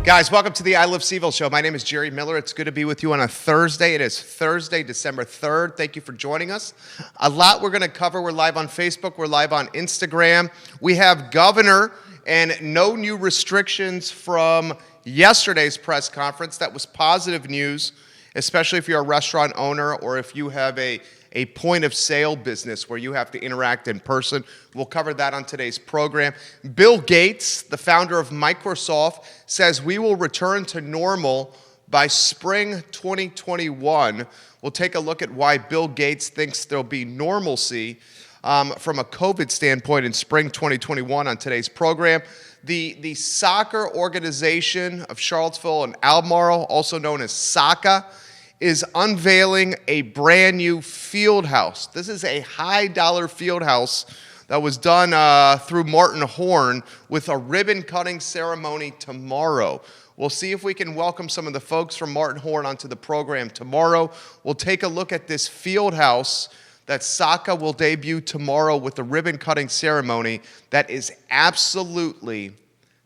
Guys, welcome to the I Love CVille show. My name is Jerry Miller. It's good to be with you on a Thursday. It is Thursday, December 3rd. Thank you for joining us. A lot we're going to cover. We're live on Facebook. We're live on Instagram. We have Governor and no new restrictions from yesterday's press conference. That was positive news, especially if you're a restaurant owner or if you have a point of sale business where you have to interact in person. We'll cover that on today's program. Bill Gates, the founder of Microsoft, says we will return to normal by spring 2021. We'll take a look at why Bill Gates thinks there'll be normalcy from a COVID standpoint in spring 2021 on today's program. The soccer organization of Charlottesville and Albemarle, also known as SOCA, is unveiling a brand new field house. This is a high-dollar field house that was done through Martin Horn with a ribbon-cutting ceremony tomorrow. We'll see if we can welcome some of the folks from Martin Horn onto the program tomorrow. We'll take a look at this field house that SOCA will debut tomorrow with the ribbon-cutting ceremony that is absolutely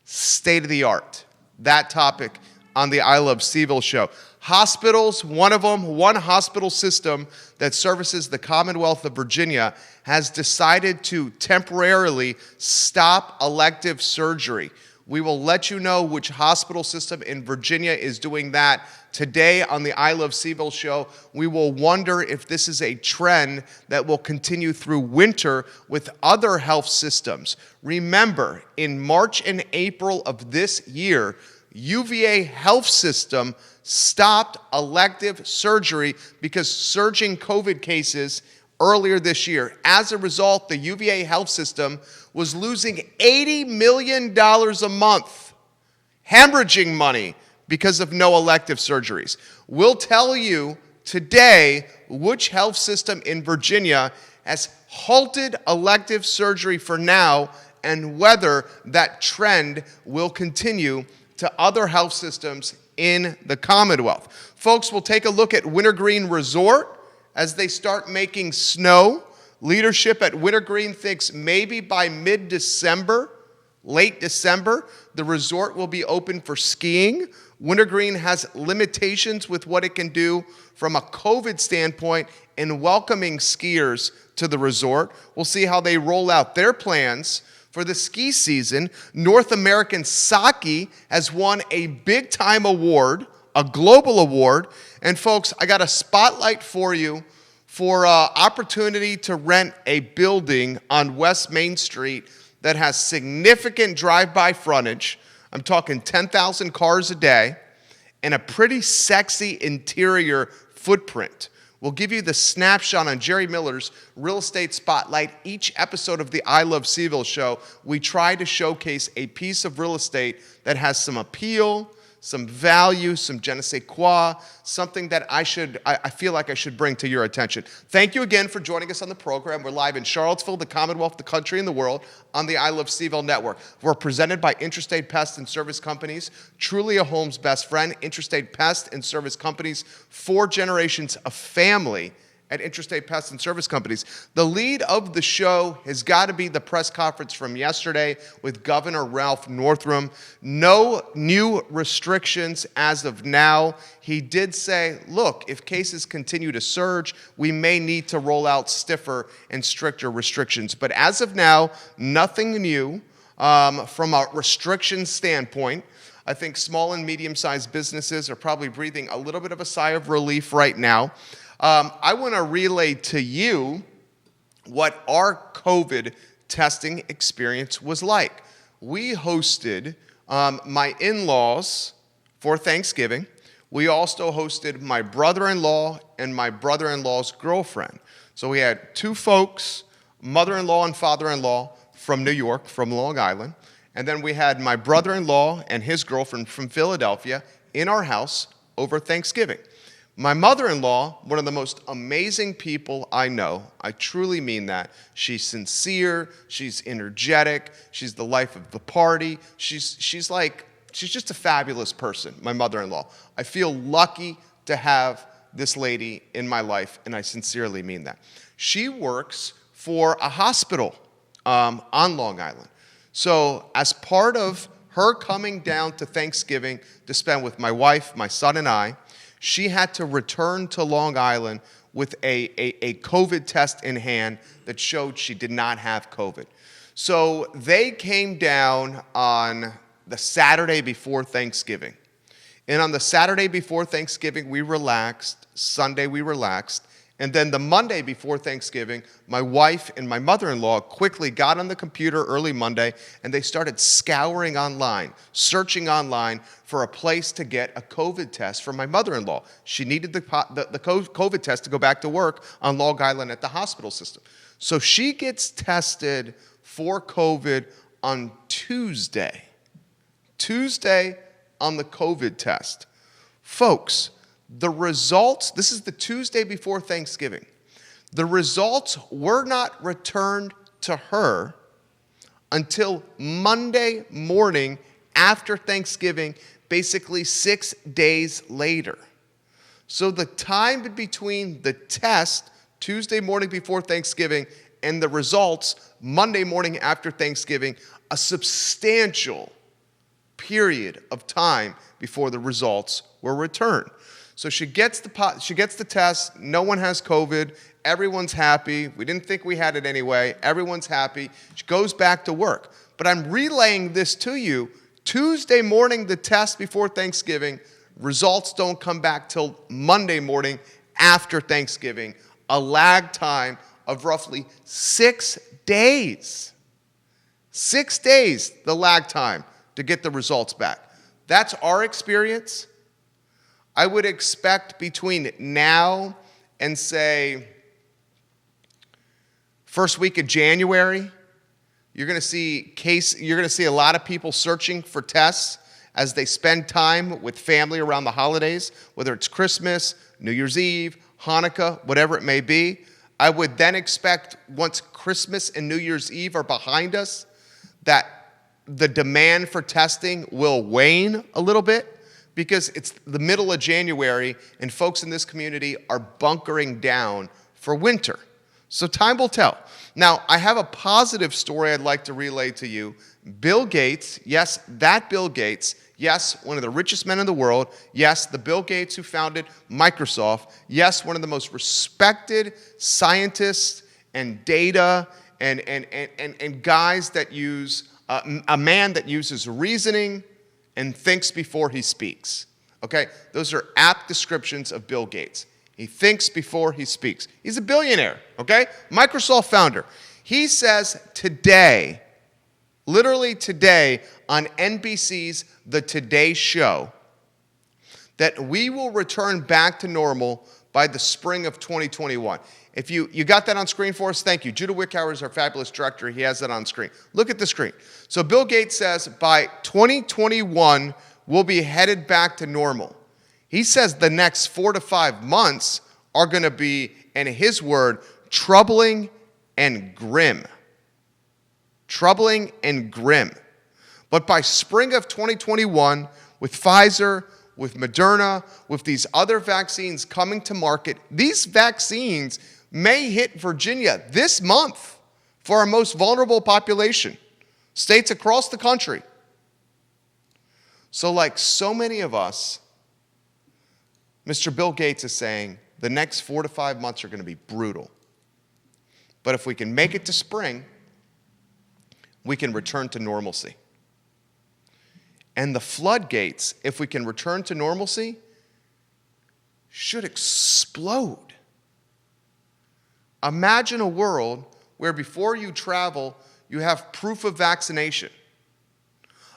state-of-the-art. That topic on the I Love CVille show. Hospitals, one hospital system that services the Commonwealth of Virginia has decided to temporarily stop elective surgery. We will let you know which hospital system in Virginia is doing that today on the I Love CVille show. We will wonder if this is a trend that will continue through winter with other health systems. Remember, in March and April of this year, UVA Health System stopped elective surgery because surging COVID cases earlier this year. As a result, the UVA Health System was losing $80 million a month, hemorrhaging money because of no elective surgeries. We'll tell you today which health system in Virginia has halted elective surgery for now and whether that trend will continue to other health systems in the Commonwealth. Folks, we'll take a look at Wintergreen Resort as they start making snow. Leadership at Wintergreen thinks maybe by mid-December, late December, the resort will be open for skiing. Wintergreen has limitations with what it can do from a COVID standpoint in welcoming skiers to the resort. We'll see how they roll out their plans for the ski season. North American Sake has won a big-time award, a global award. And folks, I got a spotlight for you for opportunity to rent a building on West Main Street that has significant drive-by frontage. I'm talking 10,000 cars a day and a pretty sexy interior footprint. We'll give you the snapshot on Jerry Miller's Real Estate Spotlight. Each episode of the I Love CVille show, we try to showcase a piece of real estate that has some appeal, some value, some je ne sais quoi, something that I feel like I should bring to your attention. Thank you again for joining us on the program. We're live in Charlottesville, the Commonwealth, the country, and the world on the I Love CVille network. We're presented by Interstate Pest and Service Companies, truly a home's best friend. Interstate Pest and Service Companies, 4 generations of family at Interstate Pest and Service Companies. The lead of the show has got to be the press conference from yesterday with Governor Ralph Northam. No new restrictions as of now. He did say, look, if cases continue to surge, we may need to roll out stiffer and stricter restrictions. But as of now, nothing new from a restriction standpoint. I think small and medium-sized businesses are probably breathing a little bit of a sigh of relief right now. I want to relay to you what our COVID testing experience was like. We hosted my in-laws for Thanksgiving. We also hosted my brother-in-law and my brother-in-law's girlfriend. So we had 2 folks, mother-in-law and father-in-law from New York, from Long Island. And then we had my brother-in-law and his girlfriend from Philadelphia in our house over Thanksgiving. My mother-in-law, one of the most amazing people I know. I truly mean that. She's sincere, she's energetic, she's the life of the party. She's just a fabulous person, my mother-in-law. I feel lucky to have this lady in my life, and I sincerely mean that. She works for a hospital on Long Island. So as part of her coming down to Thanksgiving to spend with my wife, my son, and I, she had to return to Long Island with a COVID test in hand that showed she did not have COVID. So they came down on the Saturday before Thanksgiving. And on the Saturday before Thanksgiving, we relaxed. Sunday, we relaxed. And then the Monday before Thanksgiving, my wife and my mother-in-law quickly got on the computer early Monday, and they started scouring online, searching online for a place to get a COVID test for my mother-in-law. She needed the COVID test to go back to work on Long Island at the hospital system. So she gets tested for COVID on Tuesday. Tuesday on the COVID test. Folks, the results, this is the Tuesday before Thanksgiving. The results were not returned to her until Monday morning after Thanksgiving, basically 6 days later. So the time between the test, Tuesday morning before Thanksgiving, and the results, Monday morning after Thanksgiving, a substantial period of time before the results were returned. So she gets the test. No one has COVID. Everyone's happy. We didn't think we had it anyway. Everyone's happy. She goes back to work. But I'm relaying this to you. Tuesday morning, the test before Thanksgiving. Results don't come back till Monday morning after Thanksgiving. A lag time of roughly 6 days. 6 days, the lag time to get the results back. That's our experience. I would expect between now and, say, first week of January, you're going to see a lot of people searching for tests as they spend time with family around the holidays, whether it's Christmas, New Year's Eve, Hanukkah, whatever it may be. I would then expect once Christmas and New Year's Eve are behind us that the demand for testing will wane a little bit, because it's the middle of January and folks in this community are bunkering down for winter. So time will tell. Now, I have a positive story I'd like to relay to you. Bill Gates, yes, that Bill Gates, yes, one of the richest men in the world, yes, the Bill Gates who founded Microsoft, yes, one of the most respected scientists and data and guys that use, a man that uses reasoning and thinks before he speaks. Okay? Those are apt descriptions of Bill Gates. He thinks before he speaks. He's a billionaire, okay? Microsoft founder. He says today, literally today, on NBC's The Today Show, that we will return back to normal by the spring of 2021. If you got that on screen for us, thank you. Judah Wickhauer is our fabulous director. He has that on screen. Look at the screen. So Bill Gates says by 2021, we'll be headed back to normal. He says the next 4 to 5 months are going to be, in his word, troubling and grim. Troubling and grim. But by spring of 2021, with Pfizer, with Moderna, with these other vaccines coming to market, these vaccines may hit Virginia this month for our most vulnerable population, states across the country. So like so many of us, Mr. Bill Gates is saying the next 4 to 5 months are going to be brutal. But if we can make it to spring, we can return to normalcy. And the floodgates, if we can return to normalcy, should explode. Imagine a world where before you travel, you have proof of vaccination.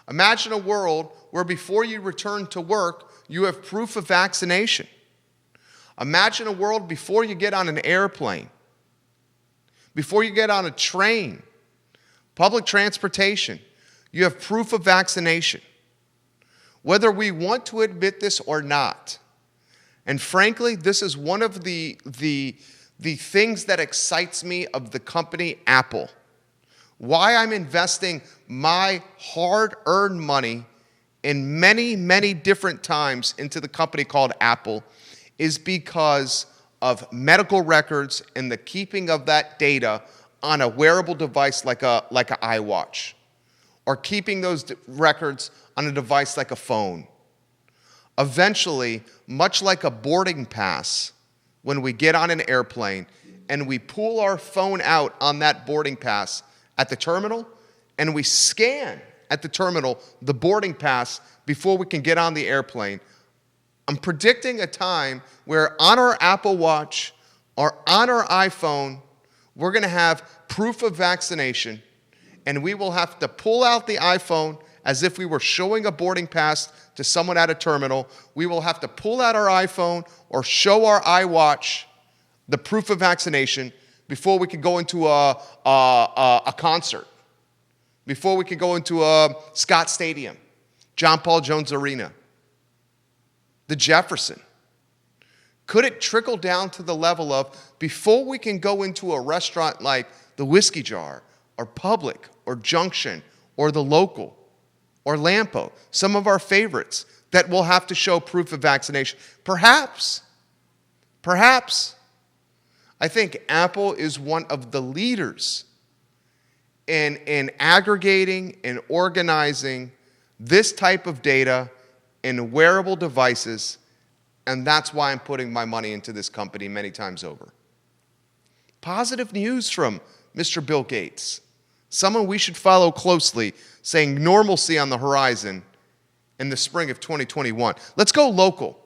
Imagine a world where before you return to work, you have proof of vaccination. Imagine a world before you get on an airplane, before you get on a train, public transportation, you have proof of vaccination. Whether we want to admit this or not. And frankly, this is one of the things that excites me of the company Apple. Why I'm investing my hard-earned money in many, many different times into the company called Apple is because of medical records and the keeping of that data on a wearable device like an iWatch. or keeping those records on a device like a phone. Eventually, much like a boarding pass, when we get on an airplane and we pull our phone out on that boarding pass at the terminal and we scan at the terminal the boarding pass before we can get on the airplane, I'm predicting a time where on our Apple Watch or on our iPhone, we're going to have proof of vaccination, and we will have to pull out the iPhone as if we were showing a boarding pass to someone at a terminal. We will have to pull out our iPhone or show our iWatch the proof of vaccination before we can go into a concert, before we can go into Scott Stadium, John Paul Jones Arena, the Jefferson. Could it trickle down to the level of before we can go into a restaurant like the Whiskey Jar or Public or Junction or the Local or Lampo, some of our favorites, that we'll have to show proof of vaccination? Perhaps. I think Apple is one of the leaders in aggregating and organizing this type of data in wearable devices, and that's why I'm putting my money into this company many times over. Positive news from Mr. Bill Gates, someone we should follow closely, saying normalcy on the horizon in the spring of 2021. Let's go local,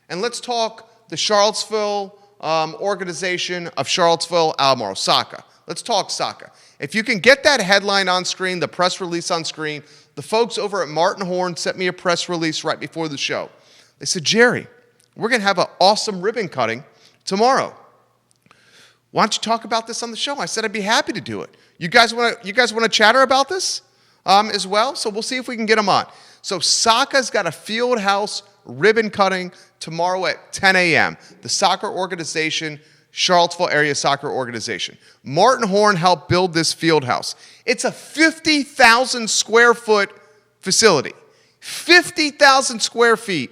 and let's talk the Charlottesville organization of Charlottesville, Albemarle, SACA. Let's talk SACA. If you can get that headline on screen, the press release on screen, the folks over at Martin Horn sent me a press release right before the show. They said, Jerry, we're going to have an awesome ribbon cutting tomorrow. Why don't you talk about this on the show? I said I'd be happy to do it. You guys want to chatter about this as well? So we'll see if we can get them on. So SACA's got a field house ribbon cutting tomorrow at 10 a.m. The soccer organization, Charlottesville Area Soccer Organization. Martin Horn helped build this field house. It's a 50,000 square foot facility. 50,000 square feet.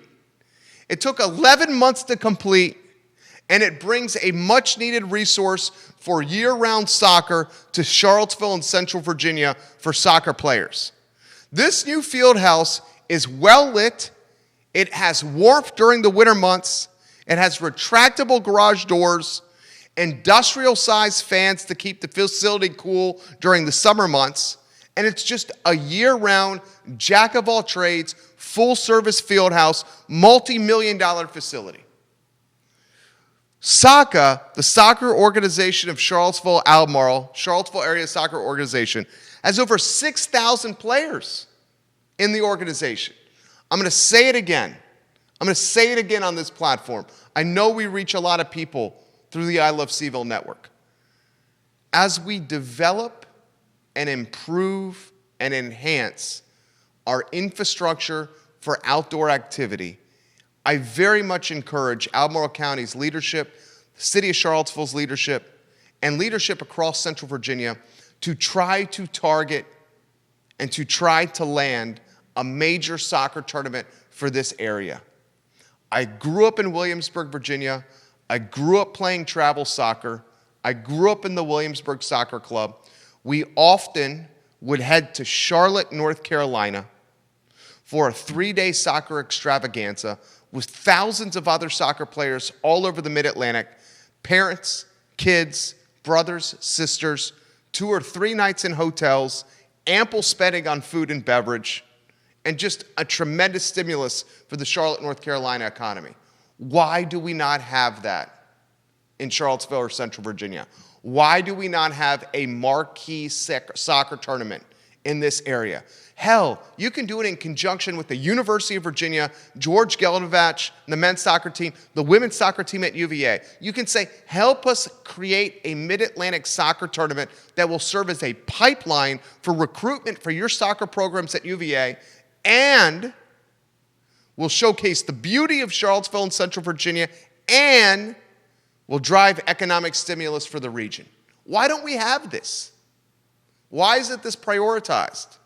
It took 11 months to complete, and it brings a much-needed resource for year-round soccer to Charlottesville and Central Virginia for soccer players. This new field house is well lit. It has warmth during the winter months. It has retractable garage doors, industrial-sized fans to keep the facility cool during the summer months, and it's just a year-round, jack-of-all-trades, full-service field house, multi-million-dollar facility. SACA, the soccer organization of Charlottesville, Albemarle, Charlottesville Area Soccer Organization, has over 6,000 players in the organization. I'm going to say it again. I'm going to say it again on this platform. I know we reach a lot of people through the I Love CVille network. As we develop and improve and enhance our infrastructure for outdoor activity, I very much encourage Albemarle County's leadership, the City of Charlottesville's leadership, and leadership across Central Virginia to try to target and to try to land a major soccer tournament for this area. I grew up in Williamsburg, Virginia. I grew up playing travel soccer. I grew up in the Williamsburg Soccer Club. We often would head to Charlotte, North Carolina for a 3-day soccer extravaganza with thousands of other soccer players all over the Mid-Atlantic, parents, kids, brothers, sisters, 2 or 3 nights in hotels, ample spending on food and beverage, and just a tremendous stimulus for the Charlotte, North Carolina economy. Why do we not have that in Charlottesville or Central Virginia? Why do we not have a marquee soccer tournament in this area? Hell, you can do it in conjunction with the University of Virginia, George Geldovach, the men's soccer team, the women's soccer team at UVA. You can say, help us create a Mid-Atlantic soccer tournament that will serve as a pipeline for recruitment for your soccer programs at UVA, and will showcase the beauty of Charlottesville and Central Virginia, and will drive economic stimulus for the region. Why don't we have this? Why isn't this prioritized?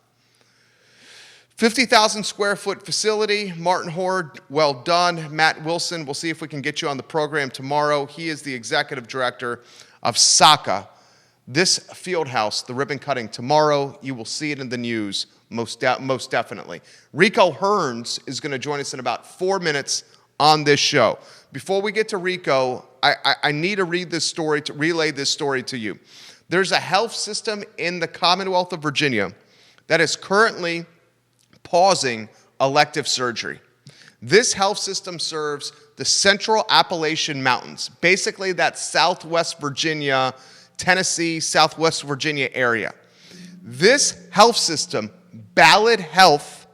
50,000 square foot facility, Martin Horn, well done. Matt Wilson, we'll see if we can get you on the program tomorrow. He is the executive director of SACA, This field house, the ribbon cutting tomorrow, you will see it in the news most definitely. Rico Hearns is going to join us in about 4 minutes on this show. Before we get to Rico, I need to relay this story to you. There's a health system in the Commonwealth of Virginia that is currently pausing elective surgery. This health system serves the Central Appalachian Mountains, basically that Southwest Virginia, Tennessee, Southwest Virginia area. This health system, Ballad Health,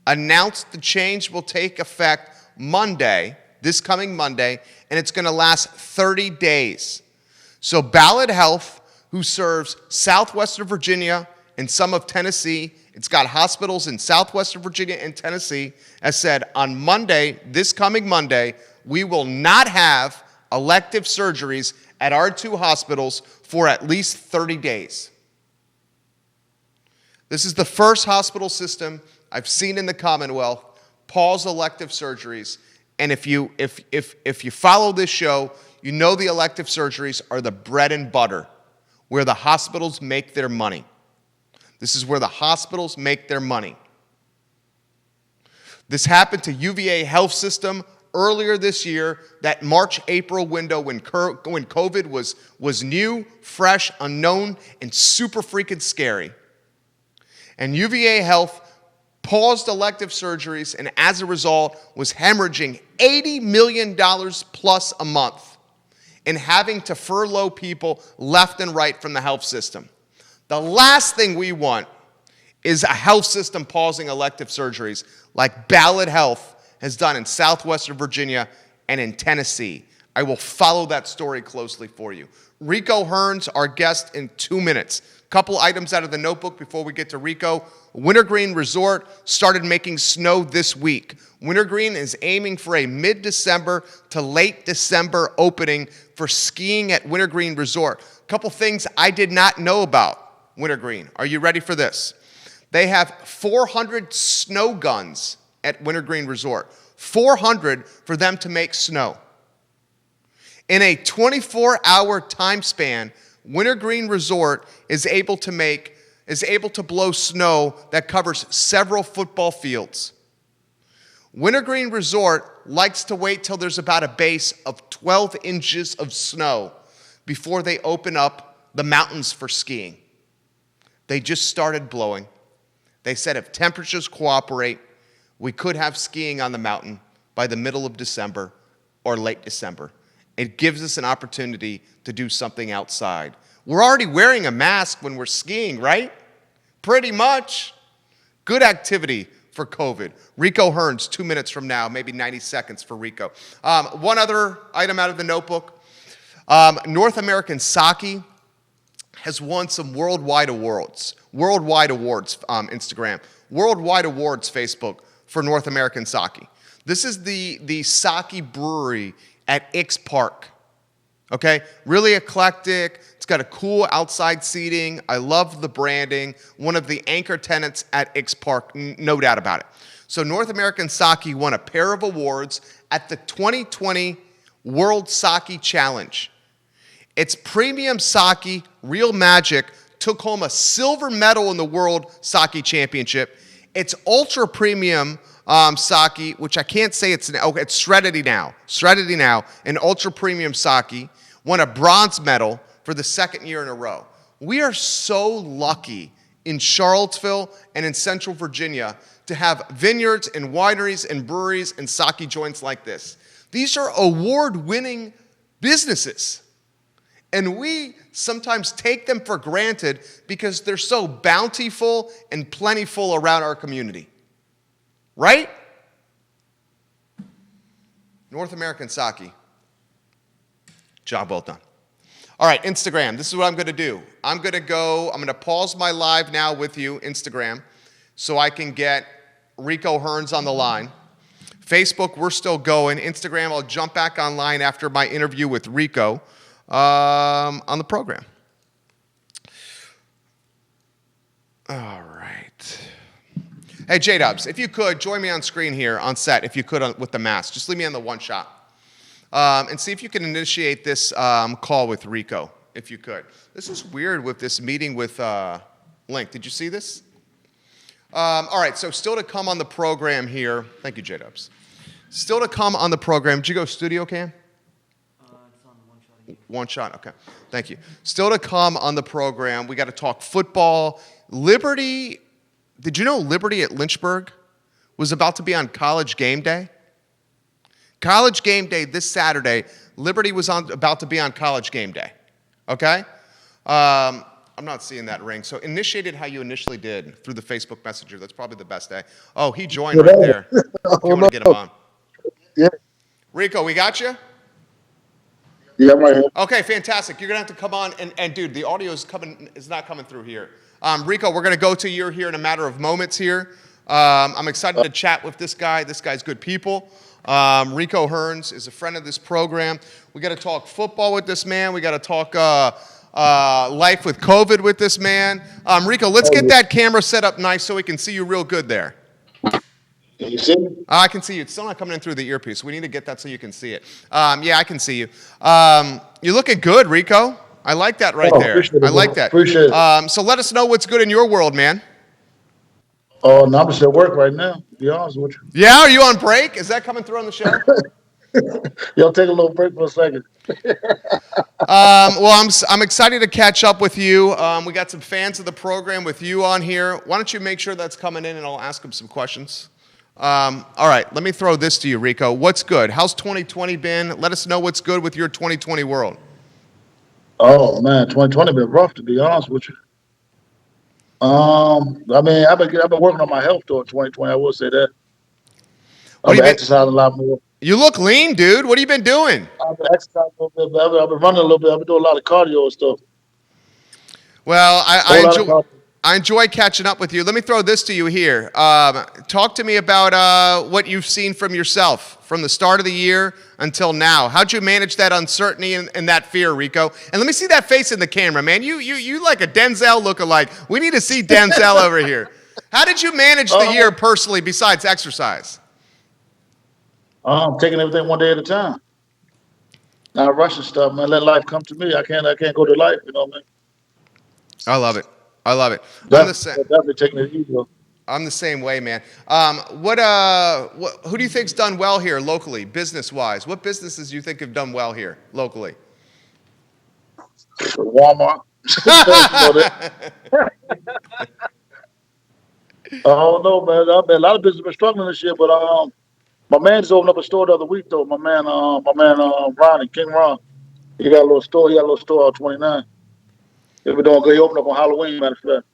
announced the change will take effect Monday, this coming Monday, and it's going to last 30 days. So Ballad Health, who serves southwestern Virginia and some of Tennessee, it's got hospitals in southwestern Virginia and Tennessee, has said on Monday, this coming Monday, we will not have elective surgeries at our two hospitals for at least 30 days. This is the first hospital system I've seen in the Commonwealth pause elective surgeries. And if you follow this show, you know the elective surgeries are the bread and butter where the hospitals make their money. This is where the hospitals make their money. This happened to UVA Health System earlier this year, that March-April window when COVID was new, fresh, unknown, and super freaking scary. And UVA Health paused elective surgeries and as a result was hemorrhaging $80 million plus a month and having to furlough people left and right from the health system. The last thing we want is a health system pausing elective surgeries like Ballad Health has done in southwestern Virginia and in Tennessee. I will follow that story closely for you. Rico Hearns, our guest in 2 minutes. Couple items out of the notebook before we get to Rico. Wintergreen Resort started making snow this week. Wintergreen is aiming for a mid-December to late December opening for skiing at Wintergreen Resort. Couple things I did not know about Wintergreen. Are you ready for this? They have 400 snow guns at Wintergreen Resort. 400 for them to make snow. In a 24-hour time span, Wintergreen Resort is able to blow snow that covers several football fields. Wintergreen Resort likes to wait till there's about a base of 12 inches of snow before they open up the mountains for skiing. They just started blowing. They said if temperatures cooperate, we could have skiing on the mountain by the middle of December or late December. It gives us an opportunity to do something outside. We're already wearing a mask when we're skiing, right? Pretty much. Good activity for COVID. Rico Hearns, 2 minutes from now, maybe 90 seconds for Rico. One other item out of the notebook. North American Sake has won some worldwide awards. Worldwide awards, Instagram. Worldwide awards, Facebook, for North American Sake. This is the sake brewery at Ix Park. Okay? Really eclectic. It's got a cool outside seating. I love the branding. One of the anchor tenants at Ix Park, no doubt about it. So North American Sake won a pair of awards at the 2020 World Sake Challenge. Its premium sake, Real Magic, took home a silver medal in the World Sake Championship. Its ultra premium sake, which I can't say it's Serenity now, an ultra premium sake, won a bronze medal for the second year in a row. We are so lucky in Charlottesville and in Central Virginia to have vineyards and wineries and breweries and sake joints like this. These are award-winning businesses. And we sometimes take them for granted because they're so bountiful and plentiful around our community. Right? North American Sake. Job well done. All right, Instagram. This is what I'm going to do. I'm going to pause my live now with you, Instagram, so I can get Rico Hearns on the line. Facebook, we're still going. Instagram, I'll jump back online after my interview with Rico. On the program. All right. Hey, J-Dubs, if you could, join me on screen here on set, if you could, with the mask. Just leave me on the one shot. And see if you can initiate this call with Rico, if you could. This is weird with this meeting with Link. Did you see this? All right, so still to come on the program here. Thank you, J-Dubs. Still to come on the program. Did you go studio cam? It's on one shot again. One shot, okay. Thank you. Still to come on the program. We got to talk football. Liberty, did you know Liberty at Lynchburg was about to be on College Gameday? College Gameday this Saturday. Liberty was about to be on College Gameday. Okay? I'm not seeing that ring. So initiated how you initially did through the Facebook Messenger. That's probably the best day. Oh, he joined right there. If you want to get him on. Yeah. Rico, we got you? Yeah, I'm right here. Okay, fantastic. You're going to have to come on. And dude, the audio is not coming through here. Rico, we're going to go to you here in a matter of moments here. I'm excited to chat with this guy. This guy's good people. Rico Hearns is a friend of this program. We got to talk football with this man. We got to talk life with COVID with this man. Rico, let's get that camera set up nice so we can see you real good there. Can you see me? I can see you. It's still not coming in through the earpiece. We need to get that so you can see it. Yeah, I can see you. You're looking good, Rico. I like that right there. I like that. Appreciate it. So let us know what's good in your world, man. Oh, no, I'm just at work right now, to be honest with you. Yeah, are you on break? Is that coming through on the show? Y'all take a little break for a second. Well, I'm excited to catch up with you. We got some fans of the program with you on here. Why don't you make sure that's coming in, and I'll ask them some questions. All right, let me throw this to you, Rico. What's good? How's 2020 been? Let us know what's good with your 2020 world. Oh, man, 2020 been rough, to be honest with you. I mean, I've been working on my health though in 2020. I will say that. I've been exercising a lot more. You look lean, dude. What have you been doing? I've been exercising a little bit. I've been running a little bit. I've been doing a lot of cardio and stuff. Well, I enjoy catching up with you. Let me throw this to you here. Talk to me about what you've seen from yourself from the start of the year until now. How'd you manage that uncertainty and that fear, Rico? And let me see that face in the camera, man. You like a Denzel lookalike. We need to see Denzel over here. How did you manage the year personally besides exercise? I'm taking everything one day at a time. Not rushing stuff, man. Let life come to me. I can't go to life, you know what I mean? I love it. I love it. Definitely taking it easy. I'm the same way, man. Who do you think's done well here locally, business-wise? What businesses do you think have done well here locally? Walmart. I don't know, man. A lot of businesses been struggling this year, but my man just opened up a store the other week, though. My man, Ronnie, King Ron, he got a little store. He got a little store out 29. He been doing good. He opened up on Halloween, matter of fact.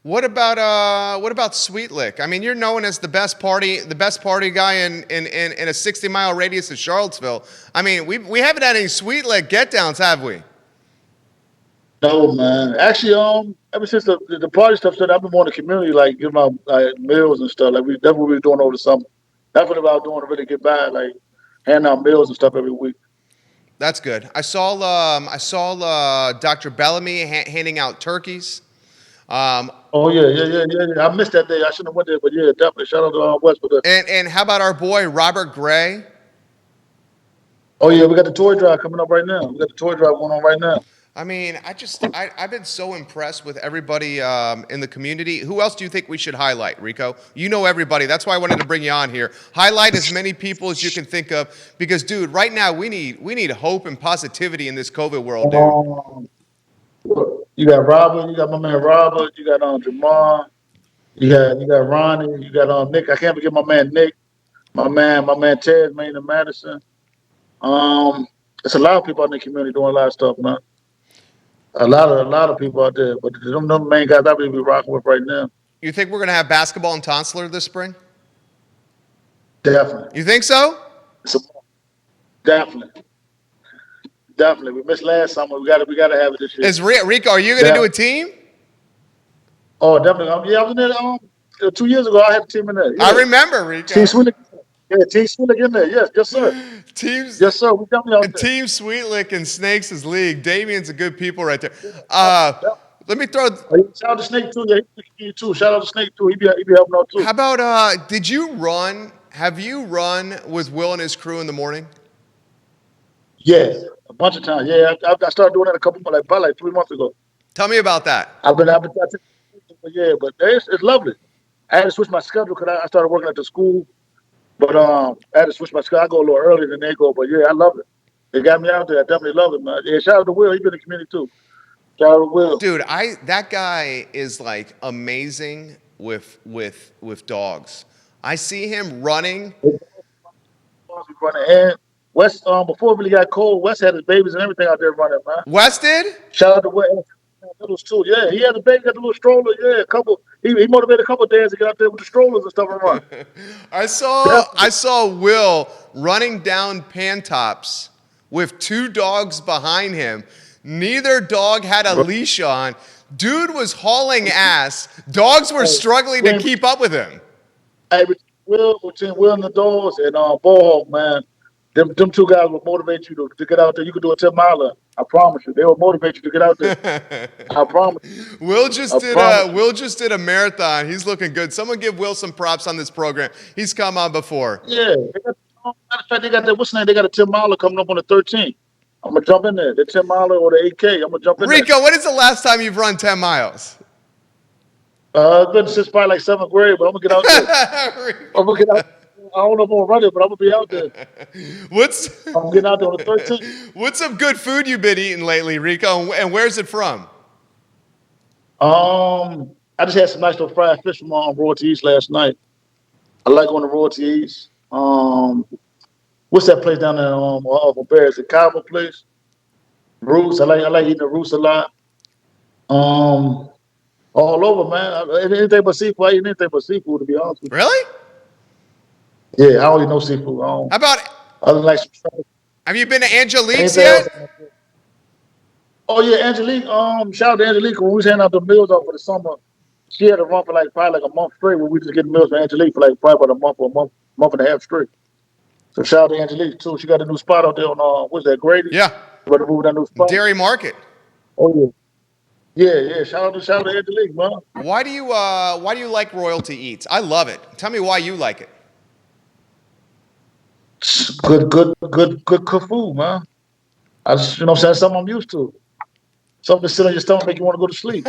What about Sweet Lick? I mean, you're known as the best party guy in a 60-mile radius of Charlottesville. I mean, we haven't had any Sweet Lick get-downs, have we? No, man. Actually, ever since the party stuff started, I've been more in the community, like giving out meals and stuff. Like that's what we were doing over the summer. That's what I was doing to really get by, like handing out meals and stuff every week. That's good. I saw Dr. Bellamy handing out turkeys. Oh yeah. I missed that day. I shouldn't have went there, but yeah, definitely. Shout out to West for that. And how about our boy Robert Gray? Oh yeah, we got the toy drive coming up right now. We got the toy drive going on right now. I mean, I've been so impressed with everybody in the community. Who else do you think we should highlight, Rico? You know everybody. That's why I wanted to bring you on here. Highlight as many people as you can think of, because, dude, right now we need hope and positivity in this COVID world, dude. You got Robert. You got my man Robert. You got Jamar. You got Ronnie. You got Nick. I can't forget my man Nick. My man Ted, Maine and Madison. It's a lot of people out in the community doing a lot of stuff, man. A lot of people out there, but them main guys I really be rocking with right now. You think we're gonna have basketball in Tonsler this spring? Definitely. You think so? Definitely. We missed last summer. We gotta have it this year. Is Rico? Are you gonna do a team? Oh, definitely. I was in there 2 years ago. I had a team in there. Yeah. I remember, Rico. Team Sweetlick. Yeah, Team Sweetlick in there. Yes, sir. Yes, sir. We definitely out there. Team Sweetlick and Snakes' league. Damien's a good people right there. Let me throw. Shout out to Snake too. Yeah, he too. Shout out to Snake too. He be helping out too. How about? Did you run? Have you run with Will and his crew in the morning? Yes, a bunch of times. Yeah, I started doing that a couple about like 3 months ago. Tell me about that. I've been but yeah, but it's lovely. I had to switch my schedule because I started working at the school, but I had to switch my schedule. I go a little earlier than they go, but yeah, I love it. They got me out there. I definitely love it, man. Yeah, shout out to Will. He been in the community too. Shout out to Will. Dude, I that guy is like amazing with dogs. I see him running. Running and West before it really got cold, West had his babies and everything out there running, man. Wes did? Shout out to West. Littles too. Yeah, he had the baby, got the little stroller. Yeah, a couple. He motivated a couple of dads to get out there with the strollers and stuff and run. I saw Will running down Pantops with two dogs behind him. Neither dog had a leash on. Dude was hauling ass. Dogs were struggling to keep up with him. Hey, between Will and the dogs and Ballhawk, man, them two guys will motivate you to get out there. You can do a 10 miler. I promise you. They will motivate you to get out there. I promise. Will just did a marathon. He's looking good. Someone give Will some props on this program. He's come on before. Yeah. Matter of fact, they got that. What's the name? They got a 10 miler coming up on the 13th. I'm gonna jump in there. The 10 miler or the 8K. I'm gonna jump in there. Rico, when is the last time you've run 10 miles? It's been since probably like 7th grade, but I'm gonna get out there. I'm gonna get out. I don't know if I'm gonna run it, but I'm gonna be out there. I'm getting out there on the 13th. What's some good food you've been eating lately, Rico? And where's it from? I just had some nice little fried fish from Royalty East last night. I like going to Royalty East. What's that place down there off of Bears? The Cabo place? Roots. I like eating the Roots a lot. All over, man. Anything but seafood. I eat anything but seafood, to be honest with you. Really? Yeah, I don't eat no seafood. How about, other than like some have you been to Angelique's anything yet? else. Oh yeah, Angelique. Shout out to Angelique when we was handing out the meals out for the summer. She had to run for probably a month straight when we just getting meals for Angelique for probably about a month or month and a half straight. So shout out to Angelique too. She got a new spot out there on what's that, Grady? Yeah. About to move that new spot. Dairy Market. Oh yeah. Yeah. Shout out to Angelique, man. Why do you like Royalty Eats? I love it. Tell me why you like it. Good cook food, man. I just, you know what I'm saying, something I'm used to. Something to sit on your stomach make you want to go to sleep.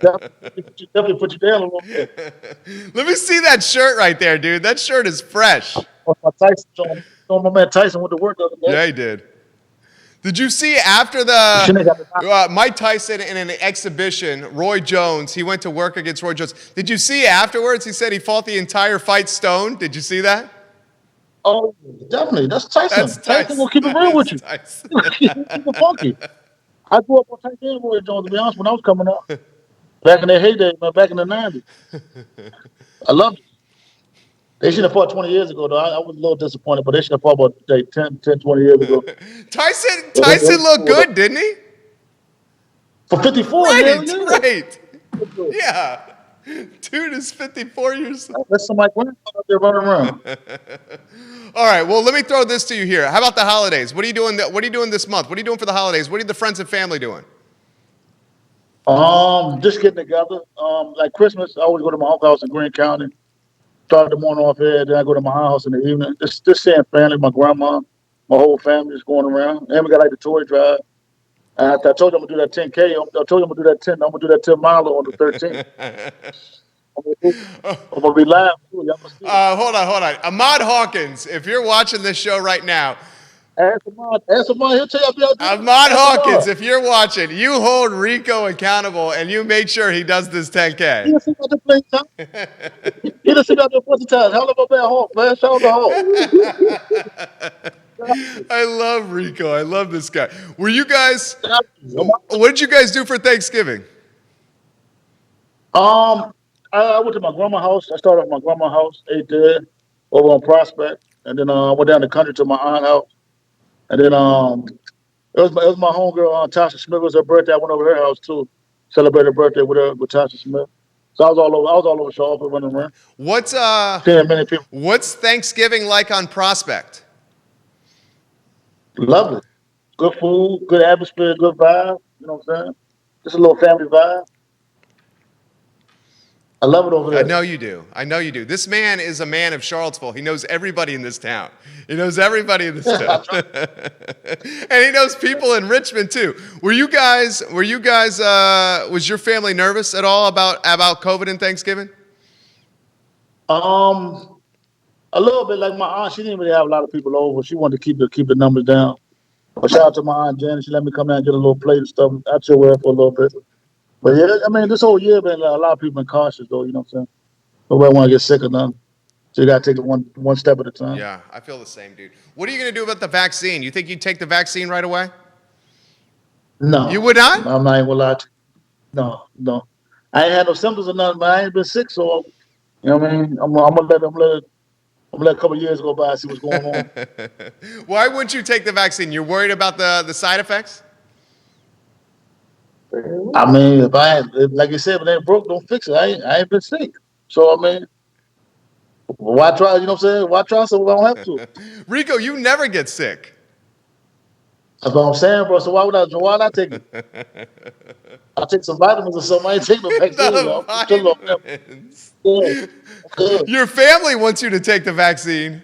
Definitely put you down a little bit. Let me see that shirt right there, dude. That shirt is fresh. My Tyson, my man Tyson went to work the other day. Yeah, he did. Did you see after the Mike Tyson in an exhibition, Roy Jones, he went to work against Roy Jones. Did you see afterwards he said he fought the entire fight stoned? Did you see that? Oh, definitely. That's Tyson. Tyson will keep it real with you. Keep it funky. I grew up on Tyson and Roy Jones, to be honest, when I was coming up. Back in their heyday, man, back in the 90s. I loved it. They should have fought 20 years ago, though. I was a little disappointed, but they should have fought about 10, 20 years ago. Tyson looked good, didn't he? For 54, right. Yeah. Dude is 54 years old. That's somebody out there running around. All right, well, let me throw this to you here. How about the holidays? What are you doing this month? What are you doing for the holidays? What are the friends and family doing? Just getting together. Like Christmas, I always go to my uncle's house in Greene County. Start the morning off here, then I go to my house in the evening. Just seeing family, my grandma, my whole family just going around. And we got like the toy drive. And I told you I'm gonna do that 10K. I told you I'm gonna do that 10. I'm gonna do that 10 miler on the 13th. I'm gonna be live too. Hold on. Ahmad Hawkins, if you're watching this show right now, ask Ahmad, he'll tell you. Ahmad Hawkins, if you're watching, you hold Rico accountable and you make sure he does this 10K. He done seen out there plenty times. He done seen out there plenty times. Hell of a man, Hawk, man. Shout out to Hawk. I love Rico. I love this guy. Were you guys? What did you guys do for Thanksgiving? I went to my grandma's house. I started at my grandma's house, ate there, over on Prospect, and then I went down the country to my aunt's house, and then it was my homegirl Tasha Smith. It was her birthday. I went over her house too, celebrated her birthday with her with Tasha Smith. So I was all over Charlotte running around. Seeing many people. What's Thanksgiving like on Prospect? Lovely. Good food, good atmosphere, good vibe. You know what I'm saying? Just a little family vibe. I love it over I there. know you do. I know you do. This man is a man of Charlottesville. He knows everybody in this town. He knows everybody in this town. And he knows people in Richmond too. Was your family nervous at all about COVID and Thanksgiving? A little bit like my aunt. She didn't really have a lot of people over. She wanted to keep the numbers down. But shout out to my aunt Janet. She let me come down and get a little plate and stuff. I chill with her for a little bit. But yeah, I mean, this whole year been a lot of people been cautious though. You know what I'm saying? Nobody want to get sick or nothing. So you got to take it one step at a time. Yeah, I feel the same, dude. What are you going to do about the vaccine? You think you'd take the vaccine right away? No, You would not? I'm not even gonna lie to you. No. I ain't had no symptoms or nothing, but I ain't been sick, so you know what I mean. I'm gonna let a couple of years go by and see what's going on. Why wouldn't you take the vaccine? You're worried about the side effects? I mean, like you said, if it ain't broke, don't fix it. I ain't been sick, so I mean, why try? You know what I'm saying? Why try something if I don't have to? Rico, you never get sick. That's what I'm saying, bro. So why not take it? I take some vitamins or something. I ain't taking no vaccine, The yo. I'm chilling on them. vitamins. Good. Good. Your family wants you to take the vaccine.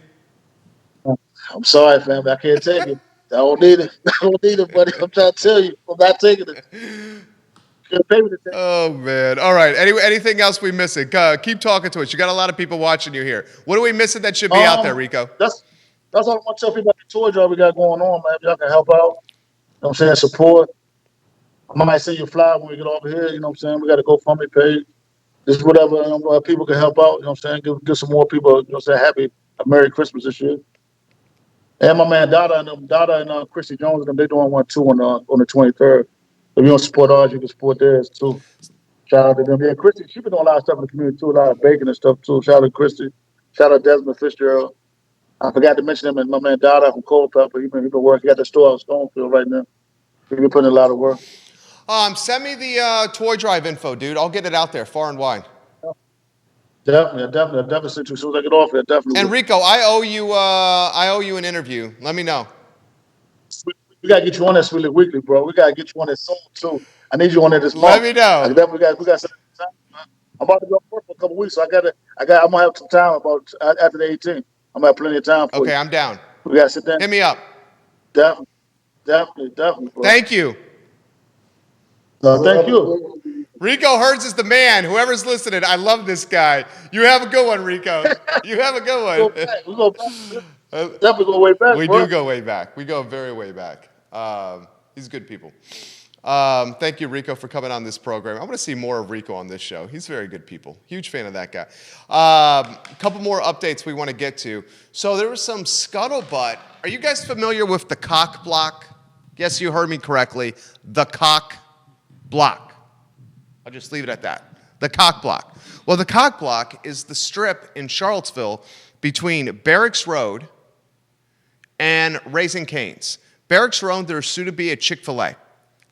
I'm sorry, family. I can't take it. I don't need it. I don't need it, buddy. I'm trying to tell you. I'm not taking it. Can't pay me to take it. Oh, man. All right. Anything else we missing? Keep talking to us. You got a lot of people watching you here. What are we missing that should be out there, Rico? That's all I want to tell people about the tour job we got going on, man. If y'all can help out, you know what I'm saying, support. I might send you a flyer when we get over here, you know what I'm saying? We got a GoFundMe page. Just whatever people can help out, you know what I'm saying? Give some more people, you know what I'm saying, a Merry Christmas this year. And my man Dada and Christy Jones and them, they doing one too on the 23rd. If you don't support ours, you can support theirs too. Shout out to them. Yeah, Christy, she been doing a lot of stuff in the community too, a lot of baking and stuff too. Shout out to Christy. Shout out to Desmond Fitzgerald. I forgot to mention him and my man Dada from Culpeper. He been working. He got the store out in Stonefield right now. He been putting in a lot of work. Send me the toy drive info, dude. I'll get it out there far and wide. Definitely send you as soon as I get off here. Definitely. And Rico, I owe you an interview. Let me know. We gotta get you on that Sweetly Weekly, bro. We gotta get you on that soon too. I need you on there this month. Let me know. We got some time. I'm about to go work for a couple weeks, so I'm gonna have some time about after the 18th. I'm gonna have plenty of time for you. Okay, I'm down. We gotta sit down. Hit me up. Definitely, bro. Thank you. Thank you. Rico Hearns is the man. Whoever's listening, I love this guy. You have a good one, Rico. You have a good one. We go back. Definitely go way back. We bro. do go way back. We go very way back. He's good people. Thank you, Rico, for coming on this program. I want to see more of Rico on this show. He's very good people. Huge fan of that guy. A couple more updates we want to get to. So there was some scuttlebutt. Are you guys familiar with the cock block? Yes, you heard me correctly. The cock block. I'll just leave it at that. The cock block. Well, the cock block is the strip in Charlottesville between Barracks Road and Raising Cane's. Barracks Road, there's soon to be a Chick-fil-A.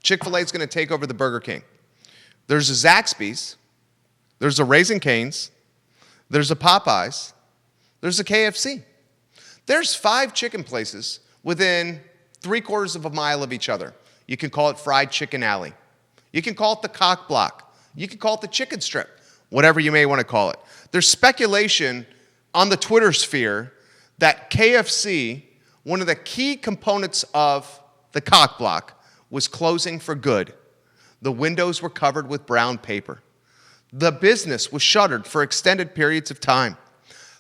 Chick-fil-A is going to take over the Burger King. There's a Zaxby's. There's a Raising Cane's. There's a Popeyes. There's a KFC. There's 5 chicken places within 3/4 of a mile of each other. You can call it Fried Chicken Alley. You can call it the cock block. You can call it the chicken strip, whatever you may want to call it. There's speculation on the Twitter sphere that KFC, one of the key components of the cock block, was closing for good. The windows were covered with brown paper. The business was shuttered for extended periods of time.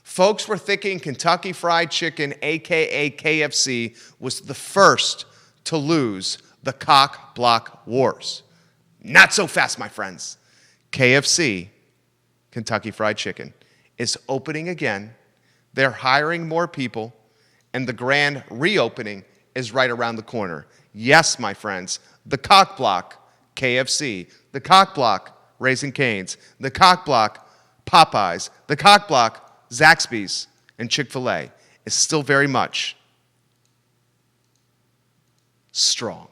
Folks were thinking Kentucky Fried Chicken, aka KFC, was the first to lose the cock block wars. Not so fast, my friends. KFC, Kentucky Fried Chicken, is opening again. They're hiring more people, and the grand reopening is right around the corner. Yes, my friends, the cock block, KFC, the cock block, Raising Cane's, the cock block, Popeyes, the cock block, Zaxby's, and Chick-fil-A is still very much strong.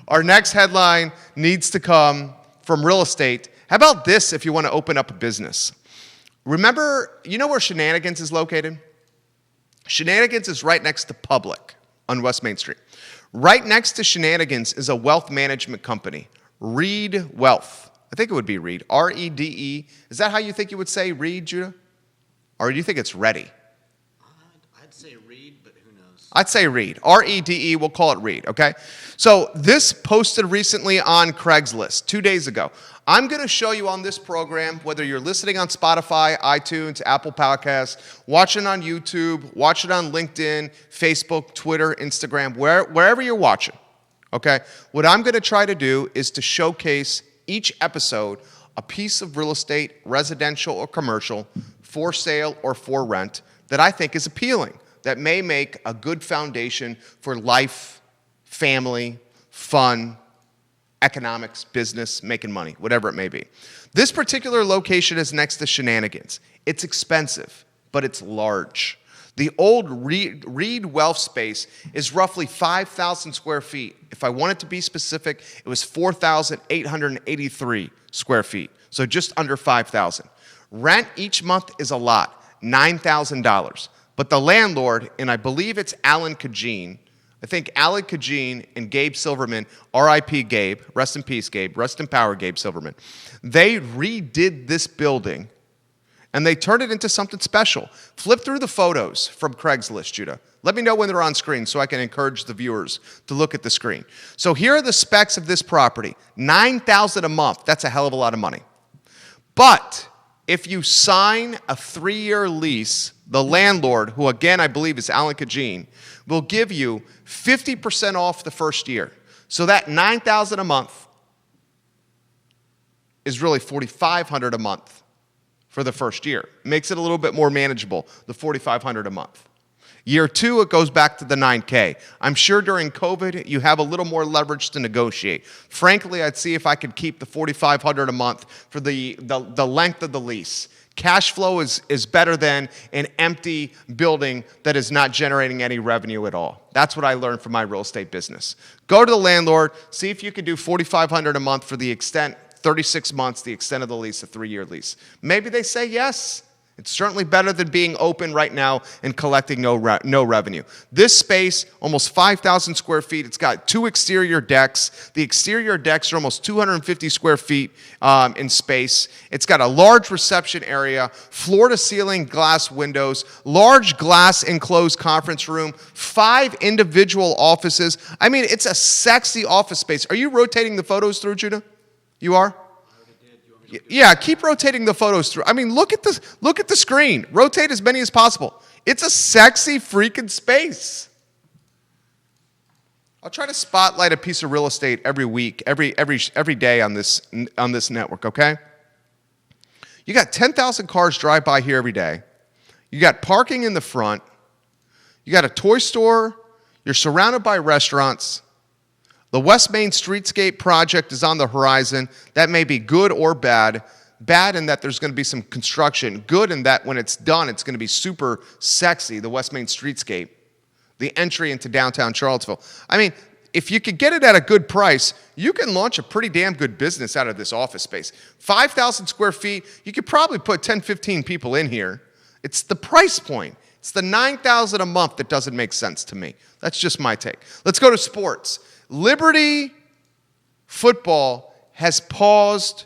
Our next headline needs to come from real estate. How about this if you want to open up a business? Remember, you know where Shenanigans is located? Shenanigans is right next to Public on West Main Street. Right next to Shenanigans is a wealth management company, Reed Wealth. I think it would be Reed. R-E-D-E. Is that how you think you would say Reed, Judah? Or do you think it's ready? I'd say read, but who knows? I'd say Reed. R-E-D-E, we'll call it Reed, okay? So this posted recently on Craigslist 2 days ago. I'm going to show you on this program, whether you're listening on Spotify, iTunes, Apple Podcasts, watching on YouTube, watching on LinkedIn, Facebook, Twitter, Instagram, wherever you're watching, okay? What I'm going to try to do is to showcase each episode a piece of real estate, residential or commercial, for sale or for rent, that I think is appealing, that may make a good foundation for life, family, fun, economics, business, making money, whatever it may be. This particular location is next to Shenanigans. It's expensive, but it's large. The old Reed Wealth space is roughly 5,000 square feet. If I wanted to be specific, it was 4,883 square feet, so just under 5,000. Rent each month is a lot, $9,000. But the landlord, and I believe it's Alan Kajin, I think Alan Kajin and Gabe Silverman, R.I.P. Gabe, rest in peace, Gabe, rest in power, Gabe Silverman. They redid this building, and they turned it into something special. Flip through the photos from Craigslist, Judah. Let me know when they're on screen so I can encourage the viewers to look at the screen. So here are the specs of this property. $9,000 a month. That's a hell of a lot of money. But if you sign a 3-year lease, the landlord, who again I believe is Alan Kajin, will give you 50% off the first year. So that $9,000 a month is really $4,500 a month for the first year. Makes it a little bit more manageable, the $4,500 a month. Year 2, it goes back to the $9K. I'm sure during COVID, you have a little more leverage to negotiate. Frankly, I'd see if I could keep the $4,500 a month for the length of the lease. Cash flow is better than an empty building that is not generating any revenue at all. That's what I learned from my real estate business. Go to the landlord, see if you can do $4,500 a month for the extent, 36 months, the extent of the lease, a 3-year lease. Maybe they say yes. It's certainly better than being open right now and collecting no revenue. This space, almost 5,000 square feet. It's got 2 exterior decks. The exterior decks are almost 250 square feet in space. It's got a large reception area, floor-to-ceiling glass windows, large glass enclosed conference room, 5 individual offices. I mean, it's a sexy office space. Are you rotating the photos through, Judah? You are? Yeah, keep rotating the photos through. I mean, look at the screen. Rotate as many as possible. It's a sexy freaking space. I'll try to spotlight a piece of real estate every week, every day on this network, okay? You got 10,000 cars drive by here every day. You got parking in the front. You got a toy store. You're surrounded by restaurants. The West Main Streetscape project is on the horizon. That may be good or bad. Bad in that there's going to be some construction. Good in that when it's done, it's going to be super sexy, the West Main Streetscape, the entry into downtown Charlottesville. I mean, if you could get it at a good price, you can launch a pretty damn good business out of this office space. 5,000 square feet, you could probably put 10, 15 people in here. It's the price point. It's the $9,000 a month that doesn't make sense to me. That's just my take. Let's go to sports. Liberty football has paused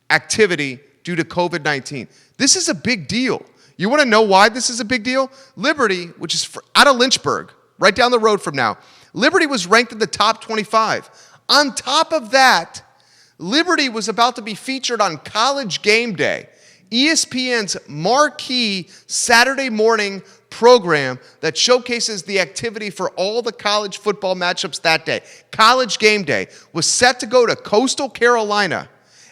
activity due to COVID-19. This is a big deal. You want to know why this is a big deal? Liberty, which is out of Lynchburg, right down the road from now, Liberty was ranked in the top 25. On top of that, Liberty was about to be featured on College Gameday, ESPN's marquee Saturday morning program that showcases the activity for all the college football matchups that day. College Gameday was set to go to Coastal Carolina,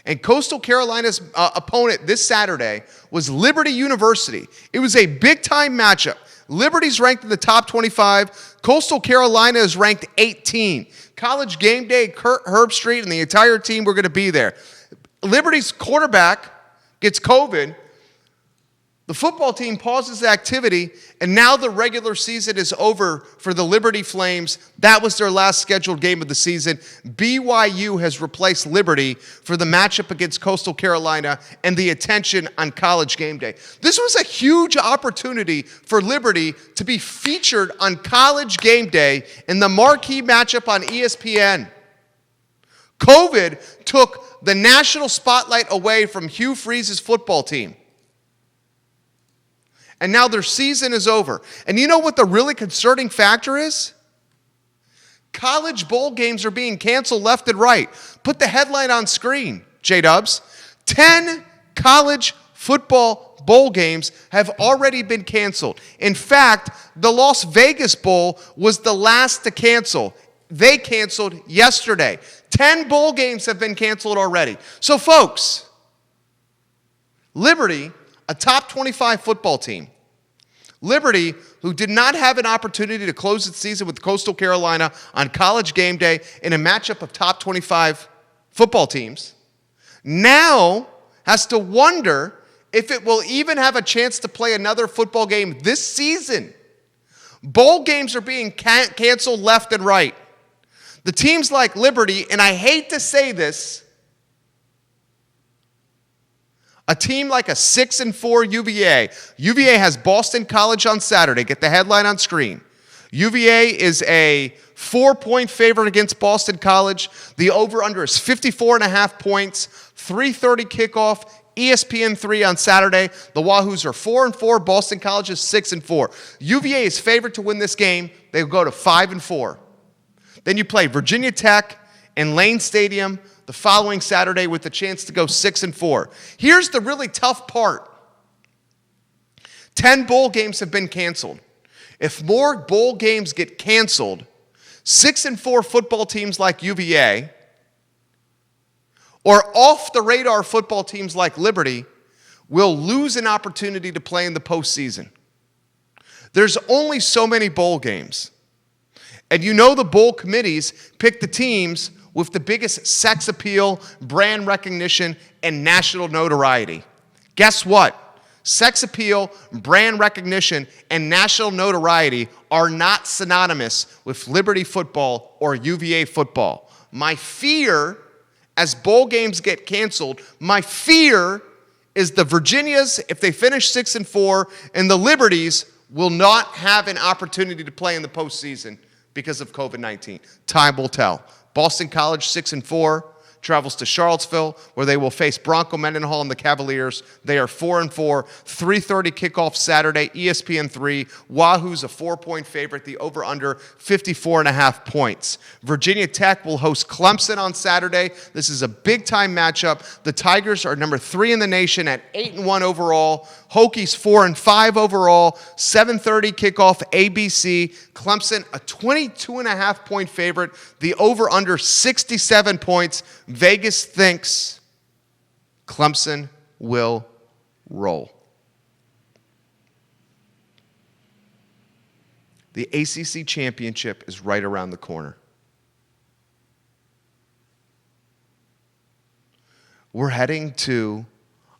and Coastal Carolina's opponent this Saturday was Liberty University. It was a big-time matchup. Liberty's ranked in the top 25. Coastal Carolina is ranked 18. College Gameday, Kurt Herbstreit, and the entire team were going to be there. Liberty's quarterback gets COVID. The football team pauses activity, and now the regular season is over for the Liberty Flames. That was their last scheduled game of the season. BYU has replaced Liberty for the matchup against Coastal Carolina and the attention on College Gameday. This was a huge opportunity for Liberty to be featured on College Gameday in the marquee matchup on ESPN. COVID took the national spotlight away from Hugh Freeze's football team. And now their season is over. And you know what the really concerning factor is? College bowl games are being canceled left and right. Put the headline on screen, J-Dubs. 10 college football bowl games have already been canceled. In fact, the Las Vegas Bowl was the last to cancel. They canceled yesterday. 10 bowl games have been canceled already. So, folks, Liberty, a top 25 football team, Liberty, who did not have an opportunity to close its season with Coastal Carolina on College Gameday in a matchup of top 25 football teams, now has to wonder if it will even have a chance to play another football game this season. Bowl games are being canceled left and right. The teams like Liberty, and I hate to say this, a team like a 6-4 UVA. UVA has Boston College on Saturday. Get the headline on screen. UVA is a 4-point favorite against Boston College. The over-under is 54.5 points. 3:30 kickoff. ESPN 3 on Saturday. The Wahoos are 4-4. Boston College is 6-4. UVA is favored to win this game. They'll go to 5-4. Then you play Virginia Tech in Lane Stadium the following Saturday with the chance to go 6-4. Here's the really tough part. 10 bowl games have been canceled. If more bowl games get canceled, 6-4 football teams like UVA or off-the-radar football teams like Liberty will lose an opportunity to play in the postseason. There's only so many bowl games. And you know the bowl committees pick the teams with the biggest sex appeal, brand recognition, and national notoriety. Guess what? Sex appeal, brand recognition, and national notoriety are not synonymous with Liberty football or UVA football. My fear, as bowl games get canceled, my fear is the Virginias, if they finish 6-4, and the Liberties will not have an opportunity to play in the postseason because of COVID-19. Time will tell. Boston College, 6-4, travels to Charlottesville, where they will face Bronco Mendenhall and the Cavaliers. They are 4-4. 3:30 kickoff Saturday, ESPN 3. Wahoo's a 4-point favorite. The over-under, 54.5 points. Virginia Tech will host Clemson on Saturday. This is a big-time matchup. The Tigers are number 3 in the nation at 8-1 overall. Hokies 4-5 overall. 7:30 kickoff, ABC. Clemson, a 22.5-point favorite. The over-under, 67 points. Vegas thinks Clemson will roll. The ACC championship is right around the corner. We're heading to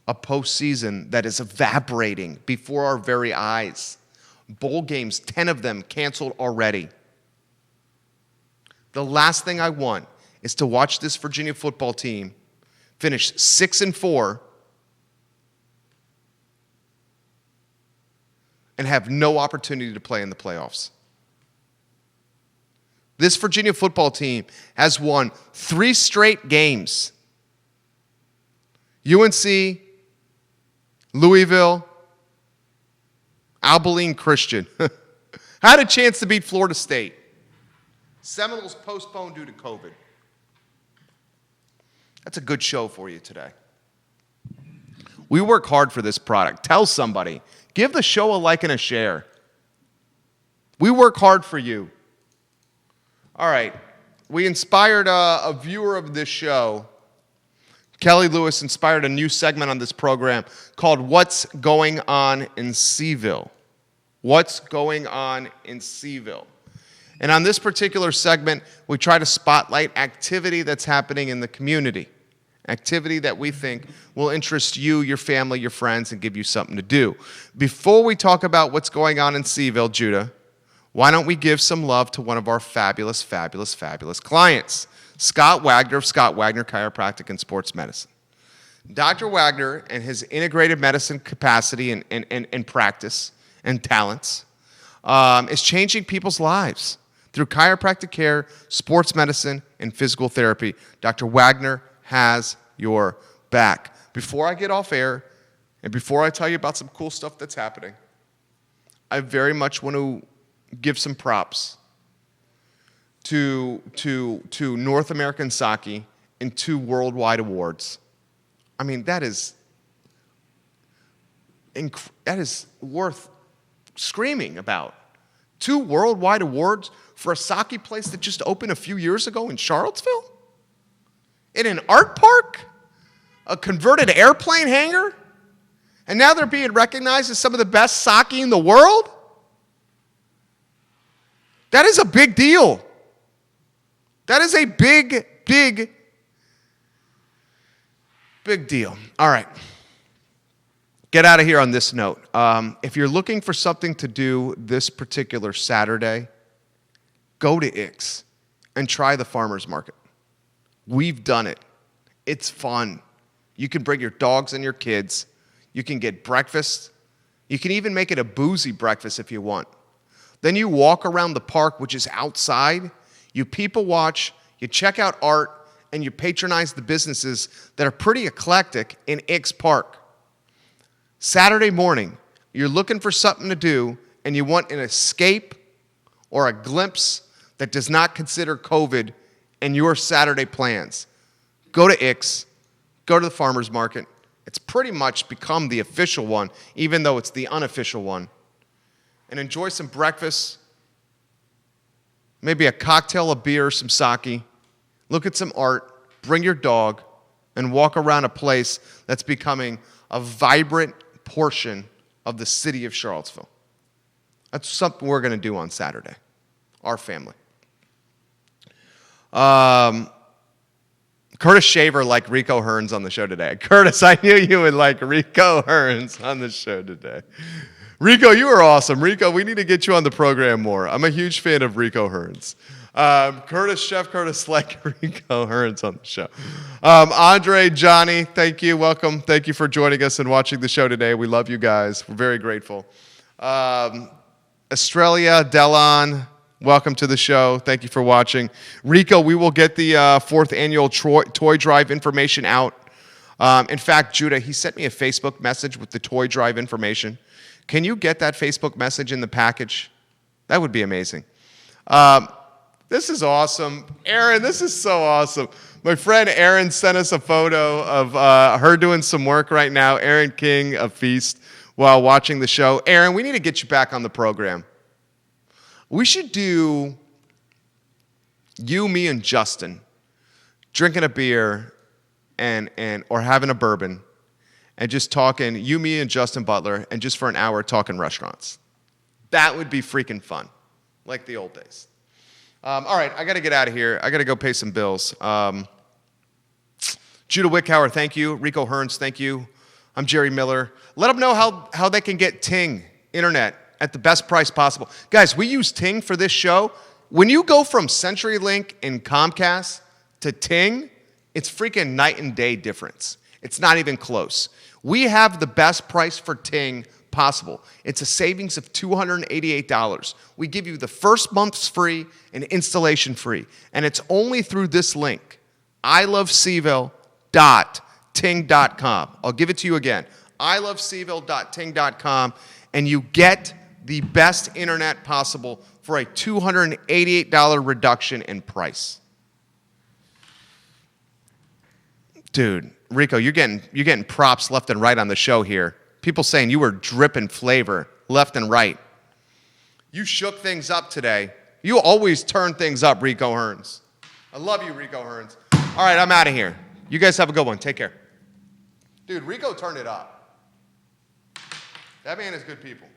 a postseason that is evaporating before our very eyes. Bowl games, 10 of them canceled already. The last thing I want is to watch this Virginia football team finish 6-4 and have no opportunity to play in the playoffs. This Virginia football team has won 3 straight games. UNC, Louisville, Abilene Christian. Had a chance to beat Florida State. Seminoles postponed due to COVID. That's a good show for you today. We work hard for this product. Tell somebody. Give the show a like and a share. We work hard for you. All right. We inspired a viewer of this show. Kelly Lewis inspired a new segment on this program called What's Going On in CVille. What's Going On in CVille? And on this particular segment, we try to spotlight activity that's happening in the community. Activity that we think will interest you, your family, your friends, and give you something to do. Before we talk about what's going on in CVille, Judah, why don't we give some love to one of our fabulous, fabulous, fabulous clients, Scott Wagner of Scott Wagner Chiropractic and Sports Medicine. Dr. Wagner and his integrated medicine capacity and practice and talents is changing people's lives through chiropractic care, sports medicine, and physical therapy. Dr. Wagner has your back. Before I get off air and before I tell you about some cool stuff that's happening, I very much want to give some props to North American Sake and 2 worldwide awards. I mean, that is worth screaming about. 2 worldwide awards for a sake place that just opened a few years ago in Charlottesville? In an art park? A converted airplane hangar? And now they're being recognized as some of the best sake in the world? That is a big deal. That is a big deal. All right. Get out of here on this note. If you're looking for something to do this particular Saturday, go to Ix and try the farmer's market. We've done it. It's fun. You can bring your dogs and your kids. You can get breakfast. You can even make it a boozy breakfast if you want. Then you walk around the park, which is outside. You people watch. You check out art. And you patronize the businesses that are pretty eclectic in Ix Park. Saturday morning, you're looking for something to do, and you want an escape or a glimpse that does not consider COVID in your Saturday plans. Go to Ix, go to the farmer's market. It's pretty much become the official one, even though it's the unofficial one. And enjoy some breakfast, maybe a cocktail of beer, some sake. Look at some art, bring your dog, and walk around a place that's becoming a vibrant portion of the city of Charlottesville. That's something we're going to do on Saturday, our family. Curtis Shaver liked Rico Hearns on the show today. Curtis, I knew you would like Rico Hearns on the show today. Rico, you are awesome. Rico, we need to get you on the program more. I'm a huge fan of Rico Hearns. Chef Curtis like Rico Hearns on the show. Andre, Johnny, thank you. Welcome. Thank you for joining us and watching the show today. We love you guys. We're very grateful. Australia, Delon, welcome to the show. Thank you for watching. Rico, we will get the 4th annual toy drive information out. In fact, Judah, he sent me a Facebook message with the toy drive information. Can you get that Facebook message in the package? That would be amazing. This is awesome. Aaron, this is so awesome. My friend Aaron sent us a photo of her doing some work right now. Aaron King of Feast while watching the show. Aaron, we need to get you back on the program. We should do you, me, and Justin drinking a beer or having a bourbon and just talking, you, me, and Justin Butler, and just for an hour talking restaurants. That would be freaking fun, like the old days. All right, I got to get out of here. I got to go pay some bills. Judah Wickhauer, thank you. Rico Hearns, thank you. I'm Jerry Miller. Let them know how they can get Ting Internet at the best price possible. Guys, we use Ting for this show. When you go from CenturyLink and Comcast to Ting, it's freaking night and day difference. It's not even close. We have the best price for Ting possible. It's a savings of $288. We give you the first month's free and installation free. And it's only through this link, ilovecville.ting.com. I'll give it to you again, ilovecville.ting.com, and you get the best internet possible for a $288 reduction in price. Dude, Rico, you're getting props left and right on the show here. People saying you were dripping flavor left and right. You shook things up today. You always turn things up, Rico Hearns. I love you, Rico Hearns. All right, I'm out of here. You guys have a good one. Take care. Dude, Rico turned it up. That man is good people.